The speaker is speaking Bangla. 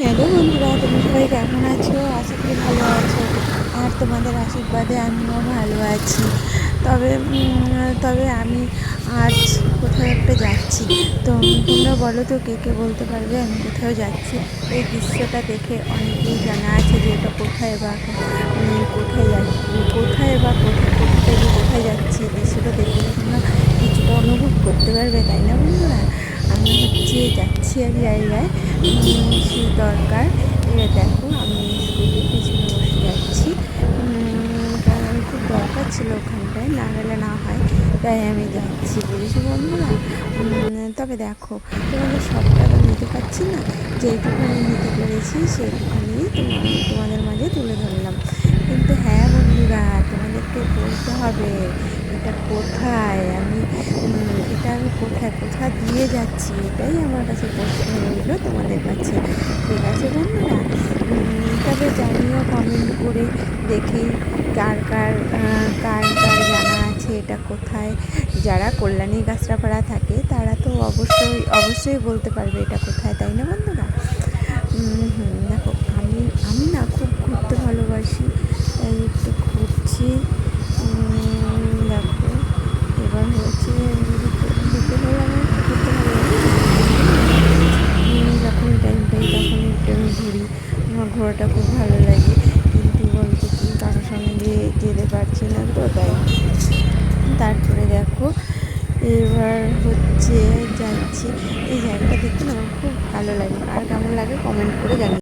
হ্যালো বন্ধুরা, তোমরা সবাই কেমন আছো? আশা করি ভালো আছো। আর তোমাদের আশীর্বাদে আমিও ভালো আছি। তবে আমি আজ কোথাও একটা যাচ্ছি। তো তোমরা বলো তো, কে কে বলতে পারবে আমি কোথাও যাচ্ছি? এই দৃশ্যটা দেখে অনেকেই জানা আছে যে এটা কোথায় বা কোথায় যাচ্ছি, কোথা থেকে কোথায় যাচ্ছি। দৃশ্যটা দেখলে তোমরা কিছুটা অনুভব করতে পারবে, তাই না বন্ধুরা? আমি যাচ্ছি এক জায়গায়, সে দরকার। এবার দেখো, আমি স্কুটির পিছনে বসে যাচ্ছি, কারণ আমি খুব দরকার ছিল ওখানটায়, না গেলে না হয়, তাই আমি যাচ্ছি, বুঝেছো বন্ধুরা? তবে দেখো, তোমাদের সবটা তো নিতে পারছি না, যেইটুখানি নিতে পেরেছি সেইটুখানি তোমাদের মাঝে তুলে ধরলাম। কিন্তু হ্যাঁ বন্ধুরা, তোমাদেরকে বলতে হবে এটা কোথায়, আমি কোথা দিয়ে যাচ্ছি, এটাই আমার কাছে প্রশ্ন রইল তোমাদের কাছে। ঠিক আছে বন্ধুরা? তবে জানিও কমেন্ট করে, দেখি কার জানা আছে এটা কোথায়। যারা কল্যাণী গাছড়াপাড়া থাকে তারা তো অবশ্যই বলতে পারবে এটা কোথায়, তাই না বন্ধুরা? দেখো, আমি না খুব ঘুরতে ভালোবাসি, তাই একটু ঘুরছি। দেখো, এবার হয়েছে বিকেলবেলা, আমার একটু ঘুরতে ভালো লাগে। যখন এই টাইমটাই তখন একটু আমি ঘুরি, আমার ঘোরাটা খুব ভালো লাগে। কিন্তু বলতে কি, কারোর সঙ্গে যেতে পারছি না, তো তাই। তারপরে দেখো, এবার হচ্ছে যাচ্ছি। এই জায়গাটা দেখতে না আমার খুব ভালো লাগে। কার কেমন লাগে কমেন্ট করে জানি।